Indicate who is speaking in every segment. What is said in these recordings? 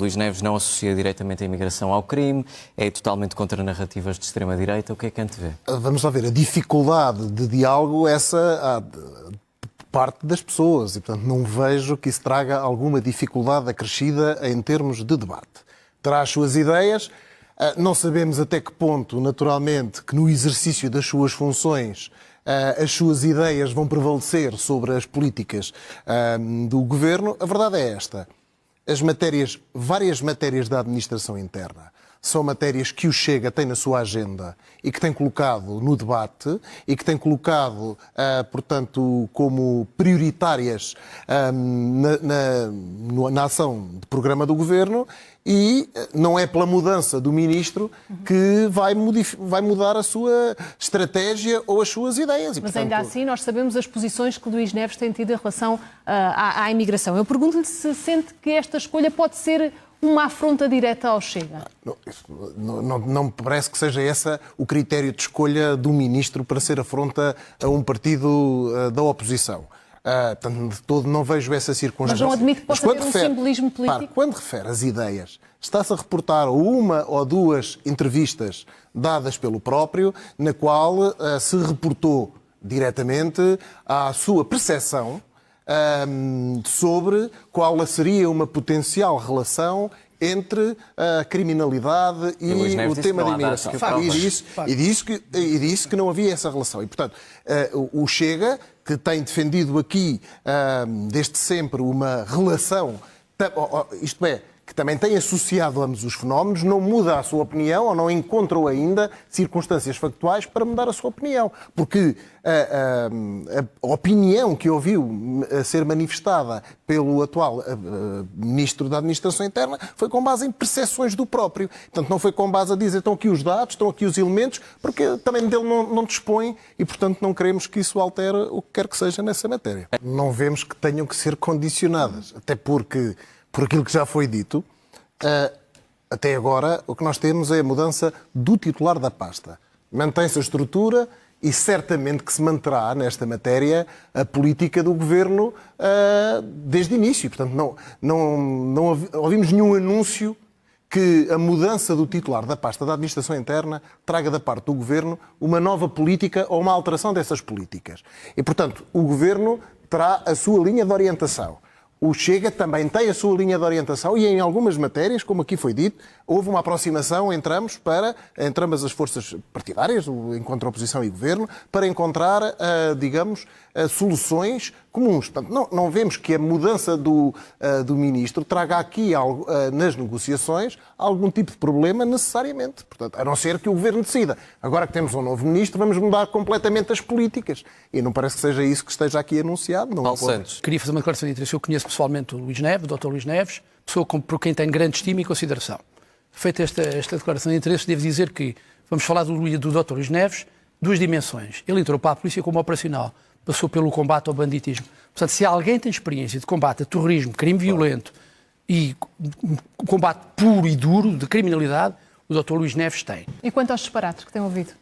Speaker 1: Luís Neves não associa diretamente a imigração ao crime, é totalmente contra narrativas de extrema-direita. O que é que antevê?
Speaker 2: Vamos lá ver, a dificuldade de diálogo, essa parte das pessoas, e portanto não vejo que isso traga alguma dificuldade acrescida em termos de debate. Terá as suas ideias, não sabemos até que ponto, naturalmente, que no exercício das suas funções as suas ideias vão prevalecer sobre as políticas do Governo. A verdade é esta. Várias matérias da administração interna são matérias que o Chega tem na sua agenda e que tem colocado no debate e que tem colocado, portanto, como prioritárias na ação de programa do Governo, e não é pela mudança do Ministro que vai mudar a sua estratégia ou as suas ideias. E,
Speaker 3: mas
Speaker 2: portanto,
Speaker 3: ainda assim nós sabemos as posições que Luís Neves tem tido em relação à imigração. Eu pergunto-lhe se sente que esta escolha pode ser uma afronta direta ao Chega.
Speaker 2: Não me parece que seja esse o critério de escolha do Ministro para ser afronta a um partido da oposição. Portanto, de todo não vejo essa circunstância.
Speaker 3: Mas não admite que possa ter um simbolismo político?
Speaker 2: Quando refere às ideias, está-se a reportar uma ou duas entrevistas dadas pelo próprio, na qual se reportou diretamente à sua percepção sobre qual seria uma potencial relação entre a criminalidade e o tema da imigração. E disse que não havia essa relação. E, portanto, o Chega, que tem defendido aqui desde sempre uma relação, isto é, que também tem associado ambos os fenómenos, não muda a sua opinião ou não encontrou ainda circunstâncias factuais para mudar a sua opinião. Porque a opinião que ouviu ser manifestada pelo atual Ministro da Administração Interna foi com base em percepções do próprio. Portanto, não foi com base a dizer estão aqui os dados, estão aqui os elementos, porque também dele não dispõe e, portanto, não queremos que isso altere o que quer que seja nessa matéria. Não vemos que tenham que ser condicionadas, até porque, por aquilo que já foi dito, até agora o que nós temos é a mudança do titular da pasta. Mantém-se a estrutura e certamente que se manterá nesta matéria a política do Governo desde o início. Portanto, não ouvimos nenhum anúncio que a mudança do titular da pasta da Administração Interna traga da parte do Governo uma nova política ou uma alteração dessas políticas. E, portanto, o Governo terá a sua linha de orientação. O Chega também tem a sua linha de orientação e em algumas matérias, como aqui foi dito, houve uma aproximação entre ambas as forças partidárias, enquanto oposição e governo, para encontrar, digamos, soluções comuns. Portanto, não vemos que a mudança do Ministro traga aqui, nas negociações, algum tipo de problema necessariamente. Portanto, a não ser que o Governo decida. Agora que temos um novo Ministro, vamos mudar completamente as políticas. E não parece que seja isso que esteja aqui anunciado.
Speaker 1: Paulo Santos.
Speaker 4: Queria fazer uma declaração de interesse. Eu conheço pessoalmente o Luís Neves, o Dr. Luís Neves, pessoa por quem tenho grande estima e consideração. Feita esta declaração de interesse, devo dizer que vamos falar do Dr. Luís Neves, duas dimensões. Ele entrou para a polícia como operacional, passou pelo combate ao banditismo. Portanto, se alguém tem experiência de combate a terrorismo, crime violento e combate puro e duro de criminalidade, o Dr. Luís Neves tem.
Speaker 3: E quanto aos disparates que tem ouvido?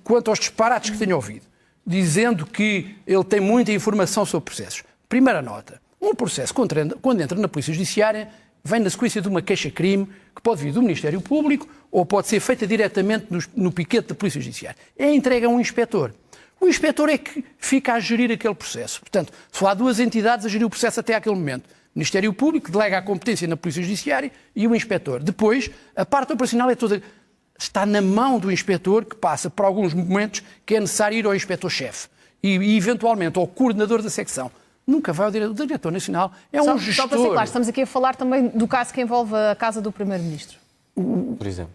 Speaker 4: Quanto aos disparates que tenho ouvido, dizendo que ele tem muita informação sobre processos. Primeira nota, um processo, quando entra na Polícia Judiciária, vem na sequência de uma queixa-crime que pode vir do Ministério Público ou pode ser feita diretamente no piquete da Polícia Judiciária. É entregue a um inspetor. O inspetor é que fica a gerir aquele processo. Portanto, só há duas entidades a gerir o processo até aquele momento. O Ministério Público delega a competência na Polícia Judiciária e o inspetor. Depois, a parte operacional é toda... Está na mão do inspetor que passa por alguns momentos que é necessário ir ao inspetor-chefe e eventualmente ao coordenador da secção. Nunca vai ao diretor nacional. É um gestor.
Speaker 3: Só para ser claro, estamos aqui a falar também do caso que envolve a casa do Primeiro-Ministro.
Speaker 1: Por exemplo.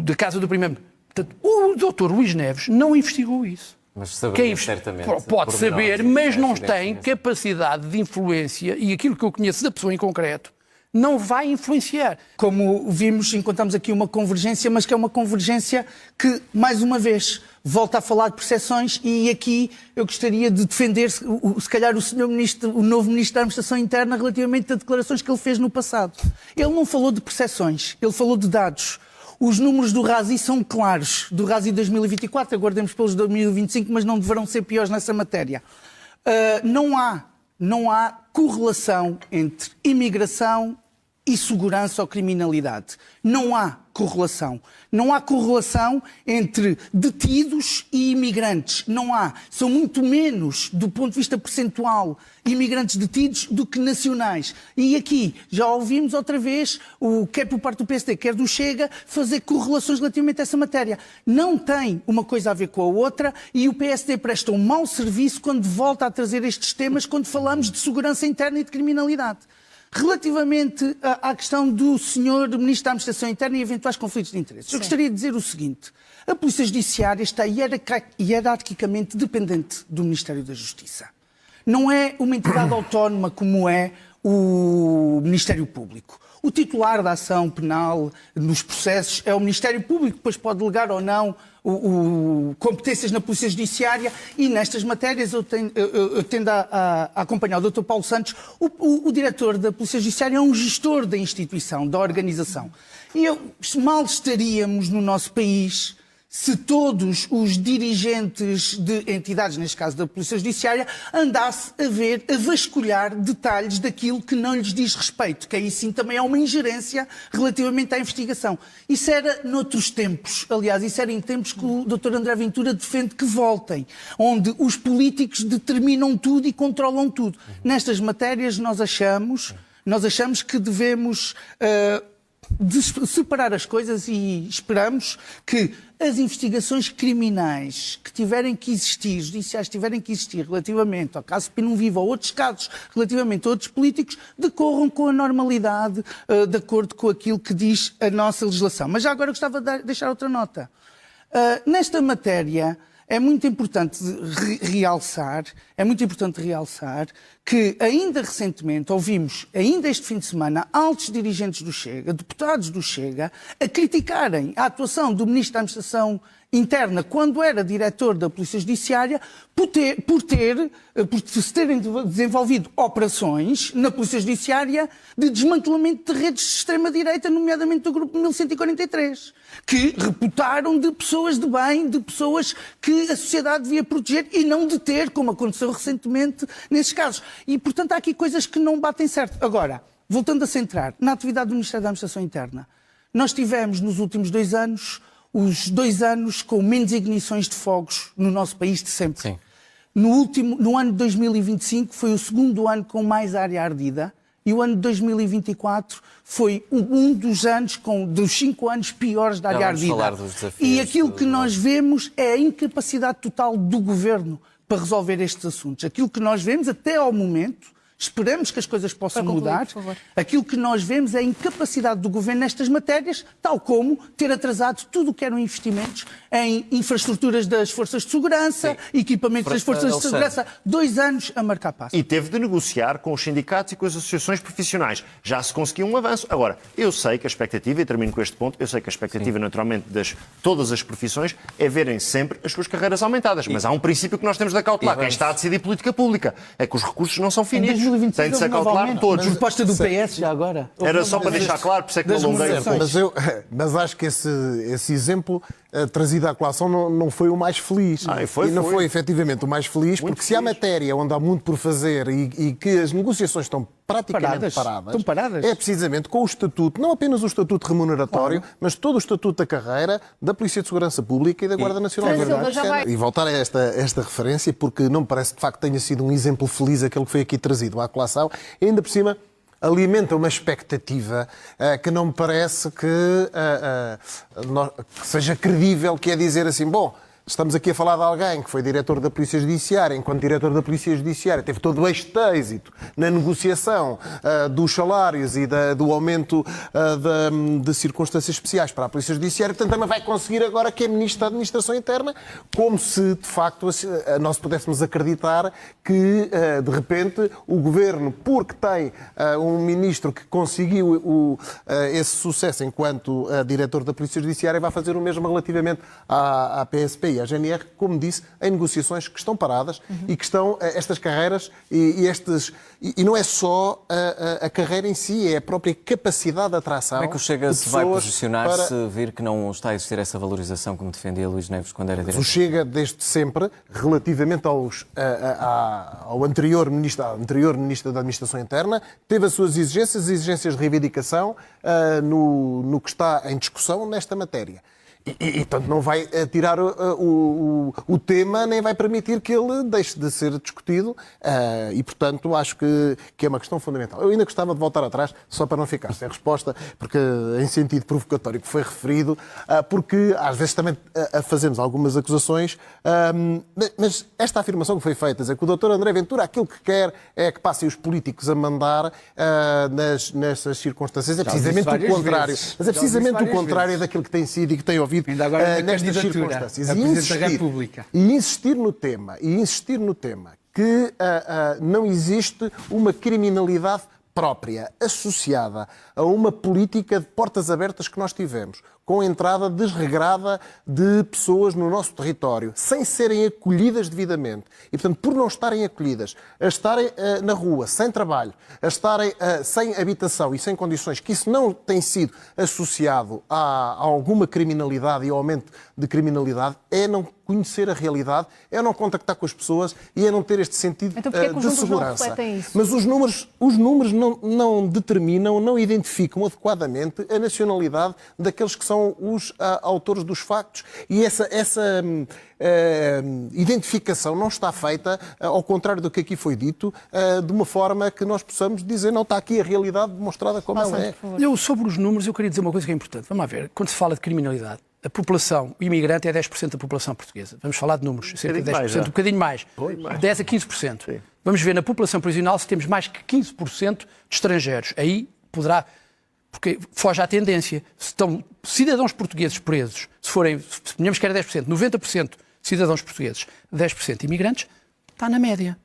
Speaker 4: Da casa do Primeiro-Ministro. Portanto, o Dr. Luís Neves não investigou isso.
Speaker 1: Mas saberia certamente.
Speaker 4: Pode saber, mas não tem capacidade de influência e aquilo que eu conheço da pessoa em concreto não vai influenciar.
Speaker 5: Como vimos, encontramos aqui uma convergência, mas que é uma convergência que, mais uma vez, volta a falar de percepções e aqui eu gostaria de defender, se calhar, o novo Ministro da Administração Interna relativamente a declarações que ele fez no passado. Ele não falou de percepções, ele falou de dados. Os números do RASI são claros, do RASI 2024, aguardemos pelos 2025, mas não deverão ser piores nessa matéria. Não há correlação entre imigração e segurança ou criminalidade. Não há correlação. Não há correlação entre detidos e imigrantes. Não há. São muito menos, do ponto de vista percentual, imigrantes detidos do que nacionais. E aqui já ouvimos outra vez, quer por parte do PSD, quer do Chega, fazer correlações relativamente a essa matéria. Não tem uma coisa a ver com a outra e o PSD presta um mau serviço quando volta a trazer estes temas quando falamos de segurança interna e de criminalidade. Relativamente à questão do Sr. Ministro da Administração Interna e eventuais conflitos de interesses, eu gostaria de dizer o seguinte. A Polícia Judiciária está hierarquicamente dependente do Ministério da Justiça. Não é uma entidade autónoma como é o Ministério Público. O titular da ação penal nos processos é o Ministério Público, depois pode delegar ou não competências na Polícia Judiciária e nestas matérias eu tendo a acompanhar o Dr. Paulo Santos. O diretor da Polícia Judiciária é um gestor da instituição, da organização. E mal estaríamos no nosso país se todos os dirigentes de entidades, neste caso da Polícia Judiciária, andasse a vasculhar detalhes daquilo que não lhes diz respeito, que aí sim também há uma ingerência relativamente à investigação. Isso era noutros tempos, aliás, isso era em tempos que o Dr. André Ventura defende que voltem, onde os políticos determinam tudo e controlam tudo. Nestas matérias nós achamos que devemos separar as coisas e esperamos que as investigações criminais que tiverem que existir, judiciais que tiverem que existir relativamente ao caso Pinum Viva ou outros casos relativamente a outros políticos, decorram com a normalidade, de acordo com aquilo que diz a nossa legislação. Mas já agora gostava de deixar outra nota. Nesta matéria, é muito importante realçar que ainda recentemente ouvimos, ainda este fim de semana, altos dirigentes do Chega, deputados do Chega, a criticarem a atuação do Ministro da Administração Interna quando era diretor da Polícia Judiciária por se terem desenvolvido operações na Polícia Judiciária de desmantelamento de redes de extrema-direita, nomeadamente do Grupo 1143, que reputaram de pessoas de bem, de pessoas que a sociedade devia proteger e não deter, como aconteceu recentemente nesses casos. E, portanto, há aqui coisas que não batem certo. Agora, voltando a centrar na atividade do Ministério da Administração Interna, nós tivemos nos últimos 2 anos os 2 anos com menos ignições de fogos no nosso país de sempre.
Speaker 1: Sim.
Speaker 5: No ano de 2025 foi o segundo ano com mais área ardida e o ano de 2024 foi um dos 5 anos piores da área ardida.
Speaker 1: Falar dos desafios,
Speaker 5: e aquilo que nós vemos é a incapacidade total do Governo para resolver estes assuntos. Aquilo que nós vemos até ao momento, esperamos que as coisas possam mudar. Aquilo que nós vemos é a incapacidade do Governo nestas matérias, tal como ter atrasado tudo o que eram investimentos em infraestruturas das forças de segurança, equipamentos das forças de segurança, 2 anos a marcar passo.
Speaker 6: E teve de negociar com os sindicatos e com as associações profissionais. Já se conseguiu um avanço. Agora, eu sei que a expectativa, e termino com este ponto, eu sei que a expectativa naturalmente de todas as profissões é verem sempre as suas carreiras aumentadas. Mas há um princípio que nós temos de acautelar. Quem está a decidir política pública é que os recursos não são finitos. Tem de se acautelar todos.
Speaker 5: A proposta do PS já agora.
Speaker 6: Era só para deixar claro, por isso é que me alonguei um pouco.
Speaker 2: Mas acho que esse exemplo trazido à colação não foi o mais feliz. Não foi efetivamente o mais feliz, porque se há matéria onde há muito por fazer e que as negociações estão praticamente paradas, é precisamente com o estatuto, não apenas o estatuto remuneratório, mas todo o estatuto da carreira da Polícia de Segurança Pública e da Guarda Nacional. E voltar a esta referência, porque não me parece que de facto tenha sido um exemplo feliz aquele que foi aqui trazido à colação, e ainda por cima alimenta uma expectativa que não me parece que seja credível, que é dizer assim, bom, estamos aqui a falar de alguém que foi diretor da Polícia Judiciária, enquanto diretor da Polícia Judiciária teve todo o êxito na negociação dos salários e do aumento de circunstâncias especiais para a Polícia Judiciária, portanto também vai conseguir agora que é Ministro da Administração Interna, como se de facto nós pudéssemos acreditar que de repente o Governo, porque tem um Ministro que conseguiu esse sucesso enquanto diretor da Polícia Judiciária, vai fazer o mesmo relativamente à PSP. e a GNR, como disse, em negociações que estão paradas e que estão estas carreiras e não é só a carreira em si, é a própria capacidade de atração.
Speaker 1: Como é que o Chega se vai posicionar se vir que não está a existir essa valorização como defendia Luís Neves quando era diretor?
Speaker 2: O Chega, desde sempre, relativamente ao anterior Ministro da Administração Interna, teve as suas exigências de reivindicação no que está em discussão nesta matéria. E portanto, não vai tirar o tema, nem vai permitir que ele deixe de ser discutido e, portanto, acho que é uma questão fundamental. Eu ainda gostava de voltar atrás, só para não ficar sem resposta, porque em sentido provocatório que foi referido, porque às vezes também fazemos algumas acusações, mas esta afirmação que foi feita, dizer que o Dr. André Ventura aquilo que quer é que passem os políticos a mandar nessas circunstâncias, é precisamente o contrário. Mas é precisamente o contrário daquilo que tem sido e que tem ouvido nestas circunstâncias. E insistir no tema que não existe uma criminalidade própria, associada a uma política de portas abertas que nós tivemos, com a entrada desregrada de pessoas no nosso território, sem serem acolhidas devidamente. E, portanto, por não estarem acolhidas, a estarem na rua, sem trabalho, a estarem sem habitação e sem condições, que isso não tem sido associado a alguma criminalidade e ao aumento de criminalidade, é não conhecer a realidade, é não contactar com as pessoas e é não ter este sentido
Speaker 3: então, porque é que
Speaker 2: de
Speaker 3: os
Speaker 2: segurança.
Speaker 3: não refletem isso?
Speaker 2: Mas os números não determinam, não identificam adequadamente a nacionalidade daqueles que são os autores dos factos. E essa identificação não está feita, ao contrário do que aqui foi dito, de uma forma que nós possamos dizer, não, está aqui a realidade demonstrada como ela é.
Speaker 4: Sobre os números, eu queria dizer uma coisa que é importante. Vamos lá ver, quando se fala de criminalidade, a população, o imigrante é 10% da população portuguesa. Vamos falar de números, cerca de 10%, um bocadinho mais. 10 a 15%. Sim. Vamos ver na população prisional se temos mais que 15% de estrangeiros. Aí poderá, porque foge à tendência. Se estão cidadãos portugueses presos, se ponhamos que era 10%, 90% cidadãos portugueses, 10% imigrantes, está na média.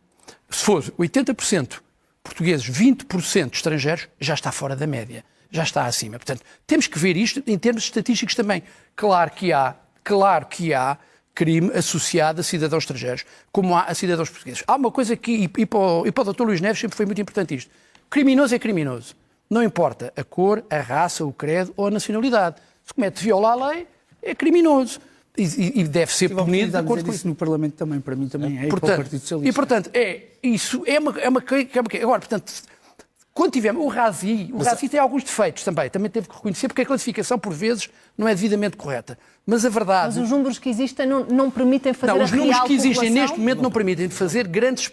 Speaker 4: Se for 80% portugueses, 20% estrangeiros, já está fora da média. Já está acima. Portanto, temos que ver isto em termos estatísticos também. Claro que há crime associado a cidadãos estrangeiros, como há a cidadãos portugueses. Há uma coisa que, e para o Dr. Luís Neves sempre foi muito importante isto. Criminoso é criminoso. Não importa a cor, a raça, o credo ou a nacionalidade. Se comete viola a lei, é criminoso. E deve ser punido de acordo com isso.
Speaker 5: No Parlamento também, para mim também é.
Speaker 4: E portanto, isso é uma agora, portanto, quando tivemos o Razi tem alguns defeitos também teve que reconhecer, porque a classificação, por vezes, não é devidamente correta. Mas a verdade...
Speaker 3: Mas os números que existem não permitem fazer a real
Speaker 4: os números que existem
Speaker 3: população?
Speaker 4: neste momento não permitem fazer grandes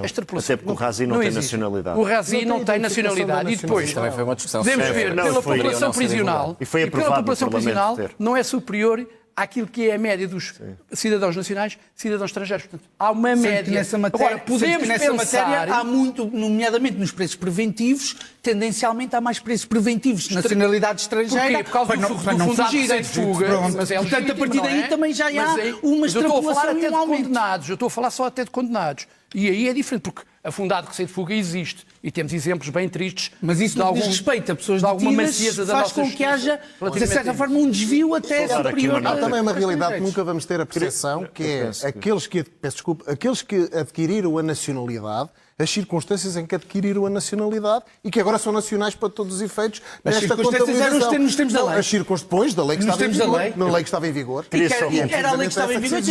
Speaker 4: extrapolações.
Speaker 6: Até porque o Razi não tem nacionalidade.
Speaker 4: O Razi não tem nacionalidade. E depois,
Speaker 1: também foi uma discussão.
Speaker 4: Podemos ver, pela população prisional,
Speaker 6: e foi aprovado
Speaker 4: pela população
Speaker 6: no Parlamento
Speaker 4: prisional, não é superior àquilo que é a média dos cidadãos nacionais, cidadãos estrangeiros. Portanto, há uma média.
Speaker 5: Nessa matéria,
Speaker 4: agora, podemos
Speaker 5: nessa
Speaker 4: pensar...
Speaker 5: matéria há muito, nomeadamente nos preços preventivos, tendencialmente há mais preços preventivos de nacionalidade estrangeira.
Speaker 4: Porquê? Por causa do fundado receio de fuga. Mas é
Speaker 5: portanto, a partir daí também já há uma extrapolação e um aumento.
Speaker 4: Eu estou a falar só até de condenados. E aí é diferente, porque a fundado receio de fuga existe. E temos exemplos bem tristes.
Speaker 5: Mas isso não diz respeito a pessoas detidas, faz com que haja, de certa forma, um desvio até superior.
Speaker 2: Há também uma realidade que nunca vamos ter a percepção, que é aqueles que adquiriram a nacionalidade, as circunstâncias em que adquiriram a nacionalidade e que agora são nacionais para todos os efeitos nesta contabilização.
Speaker 5: Nos termos da lei.
Speaker 2: As circunstâncias da lei que estava em vigor. Na lei que estava em vigor.
Speaker 5: Era a lei que estava em vigor,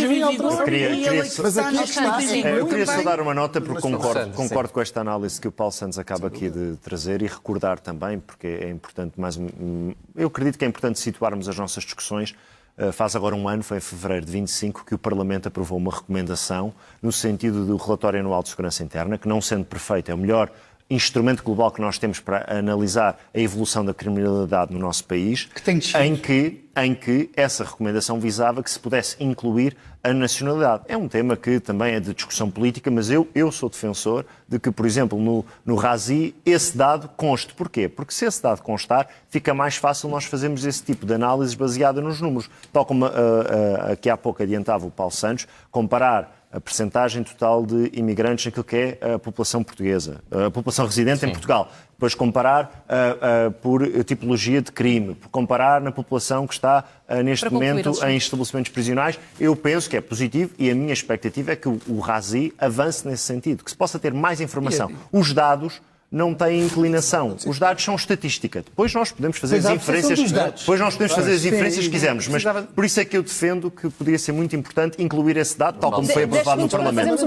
Speaker 2: mas aqui está.
Speaker 6: Eu queria só dar uma nota, porque concordo com esta análise que o Paulo Santos acaba aqui de trazer e recordar também, porque é importante eu acredito que é importante situarmos as nossas discussões. Faz agora um ano, foi em fevereiro de 25, que o Parlamento aprovou uma recomendação no sentido do relatório anual de segurança interna, que não sendo perfeito, é o melhor instrumento global que nós temos para analisar a evolução da criminalidade no nosso país, em que essa recomendação visava que se pudesse incluir a nacionalidade. É um tema que também é de discussão política, mas eu sou defensor de que, por exemplo, no Razi, esse dado conste. Porquê? Porque se esse dado constar, fica mais fácil nós fazermos esse tipo de análises baseada nos números. Tal como aqui há pouco adiantava o Paulo Santos, comparar a percentagem total de imigrantes naquilo que é a população portuguesa, a população residente em Portugal. Depois comparar por tipologia de crime, comparar na população que está neste momento em estabelecimentos prisionais. Eu penso que é positivo e a minha expectativa é que o RASI avance nesse sentido, que se possa ter mais informação. Os dados não têm inclinação. Os dados são estatística. Depois nós podemos fazer as inferências. Depois nós podemos fazer as inferências que quisermos. Mas por isso é que eu defendo que poderia ser muito importante incluir esse dado, tal como foi aprovado no Parlamento.